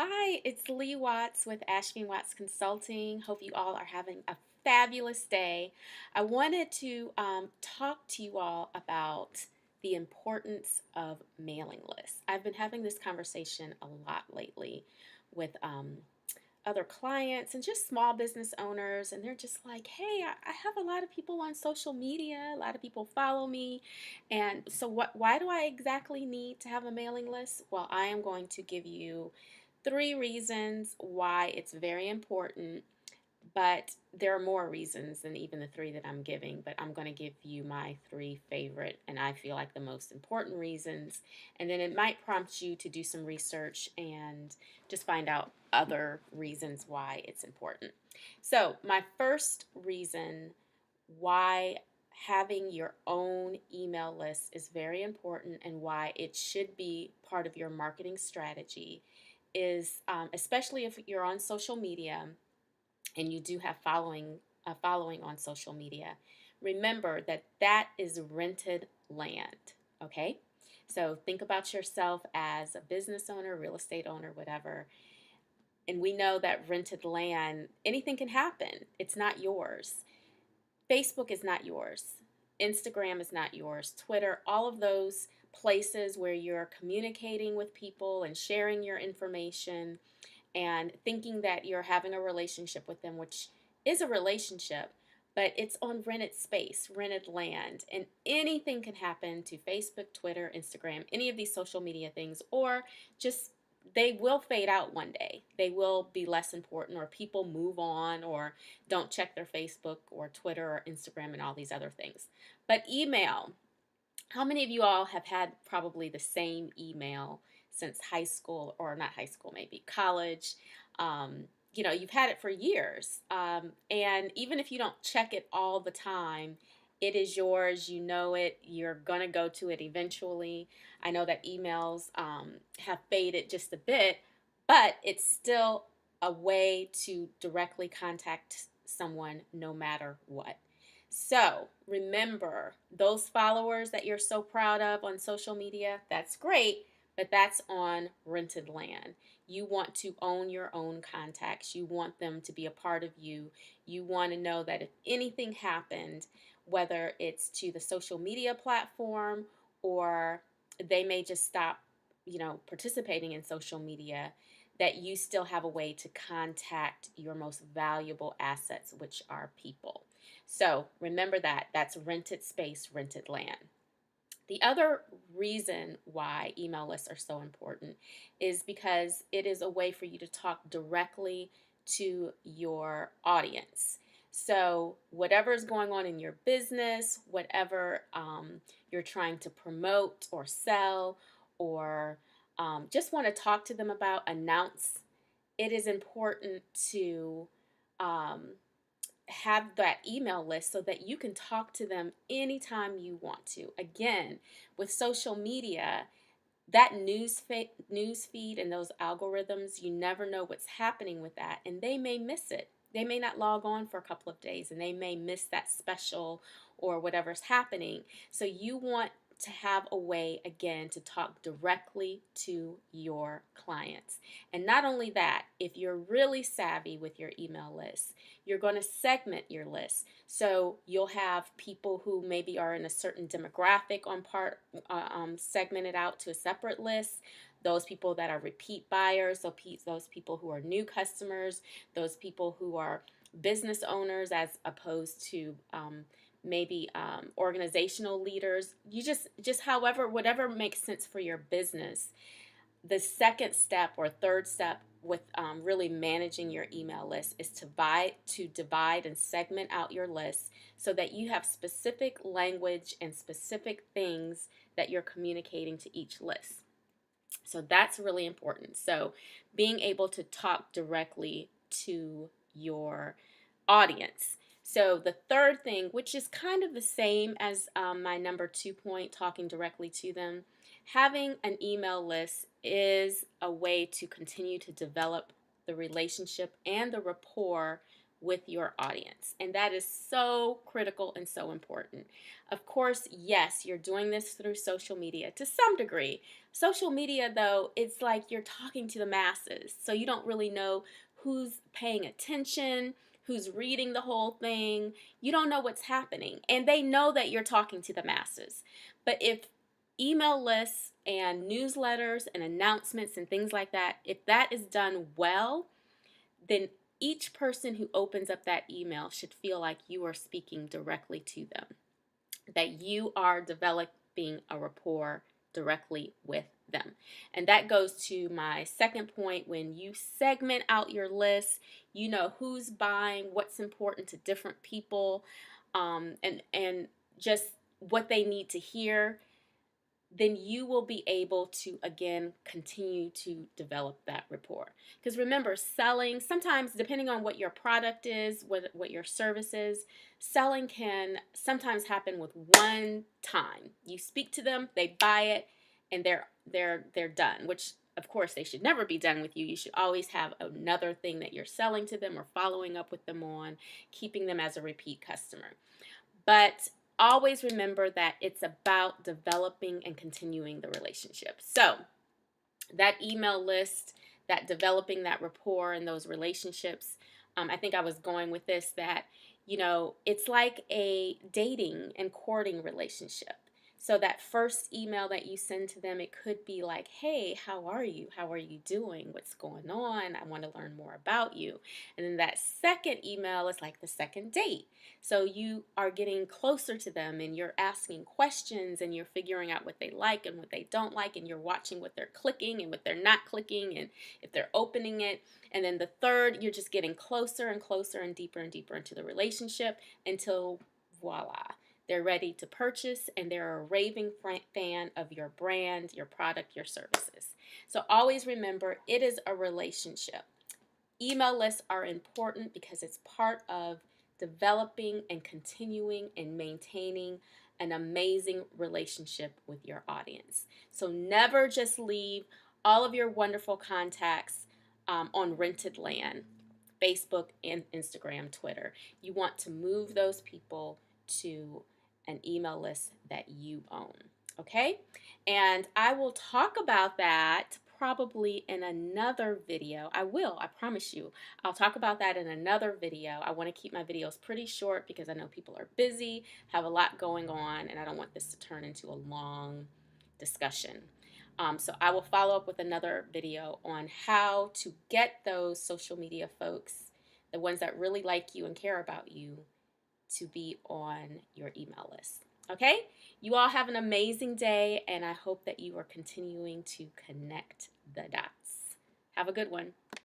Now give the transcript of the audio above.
Hi, it's Lee Watts with Ashby Watts Consulting. Hope you all are having a fabulous day. I wanted to talk to you all about the importance of mailing lists. I've been having this conversation a lot lately with other clients and just small business owners, and they're just like, hey, I have a lot of people on social media, a lot of people follow me, and so why do I exactly need to have a mailing list? Well, I am going to give you three reasons why it's very important, but there are more reasons than even the three that I'm giving. But I'm going to give you my three favorite and I feel like the most important reasons. And then it might prompt you to do some research and just find out other reasons why it's important. So, my first reason why having your own email list is very important and why it should be part of your marketing strategy is especially if you're on social media and you do have a following on social media, remember that that is rented land. Okay, so think about yourself as a business owner, real estate owner, whatever, and we know that rented land, anything can happen. It's not yours. Facebook is not yours. Instagram is not yours. Twitter, all of those places where you're communicating with people and sharing your information and thinking that you're having a relationship with them, which is a relationship, but it's on rented space, rented land. And anything can happen to Facebook, Twitter, Instagram, any of these social media things, or just they will fade out one day. They will be less important, or people move on, or don't check their Facebook or Twitter or Instagram and all these other things. But email, how many of you all have had probably the same email since high school, or not high school, maybe college? You've had it for years. And even if you don't check it all the time, it is yours. You know it. You're going to go to it eventually. I know that emails have faded just a bit, but it's still a way to directly contact someone no matter what. So remember, those followers that you're so proud of on social media, that's great, but that's on rented land. You want to own your own contacts. You want them to be a part of you. You want to know that if anything happened, whether it's to the social media platform or they may just stop, participating in social media, that you still have a way to contact your most valuable assets, which are people. So remember that that's rented space, rented land. The other reason why email lists are so important is because it is a way for you to talk directly to your audience. So, whatever is going on in your business, whatever you're trying to promote or sell, or just want to talk to them about, announce, it is important to um, have that email list so that you can talk to them anytime you want to. Again, with social media, that news feed and those algorithms, you never know what's happening with that, and they may miss it. They may not log on for a couple of days, and they may miss that special or whatever's happening. So you want to have a way, again, to talk directly to your clients. And not only that, if you're really savvy with your email list, you're going to segment your list. So you'll have people who maybe are in a certain demographic on segmented out to a separate list. Those people that are repeat buyers, so those people who are new customers, those people who are business owners as opposed to maybe organizational leaders. You just however, whatever makes sense for your business. The second step or third step with really managing your email list is to divide and segment out your list so that you have specific language and specific things that you're communicating to each list. So that's really important. So being able to talk directly to your audience. So the third thing, which is kind of the same as my number 2 point, talking directly to them, having an email list is a way to continue to develop the relationship and the rapport with your audience. And that is so critical and so important. Of course, yes, you're doing this through social media to some degree. Social media, though, it's like you're talking to the masses. So you don't really know who's paying attention, who's reading the whole thing. You don't know what's happening. And they know that you're talking to the masses. But if email lists and newsletters and announcements and things like that, if that is done well, then each person who opens up that email should feel like you are speaking directly to them, that you are developing a rapport directly with them. And that goes to my second point. When you segment out your list, you know who's buying, what's important to different people, and just what they need to hear, then you will be able to again continue to develop that rapport. Because remember, selling, sometimes depending on what your product is, what your service is, selling can sometimes happen with one time. You speak to them, they buy it, and they're done, which of course they should never be done with you. You should always have another thing that you're selling to them or following up with them on, keeping them as a repeat customer. But always remember that it's about developing and continuing the relationship. So that email list, that developing that rapport and those relationships, I think I was going with this, that, it's like a dating and courting relationship. So that first email that you send to them, it could be like, hey, how are you? How are you doing? What's going on? I want to learn more about you. And then that second email is like the second date. So you are getting closer to them and you're asking questions and you're figuring out what they like and what they don't like, and you're watching what they're clicking and what they're not clicking and if they're opening it. And then the third, you're just getting closer and closer and deeper into the relationship until voila, they're ready to purchase and they're a raving fan of your brand, your product, your services. So always remember, it is a relationship. Email lists are important because it's part of developing and continuing and maintaining an amazing relationship with your audience. So never just leave all of your wonderful contacts on rented land, Facebook and Instagram, Twitter. You want to move those people to an email list that you own. Okay? And I will talk about that probably in another video. I promise you. I'll talk about that in another video. I want to keep my videos pretty short because I know people are busy, have a lot going on, and I don't want this to turn into a long discussion. So I will follow up with another video on how to get those social media folks, the ones that really like you and care about you, to be on your email list. Okay? You all have an amazing day, and I hope that you are continuing to connect the dots. Have a good one.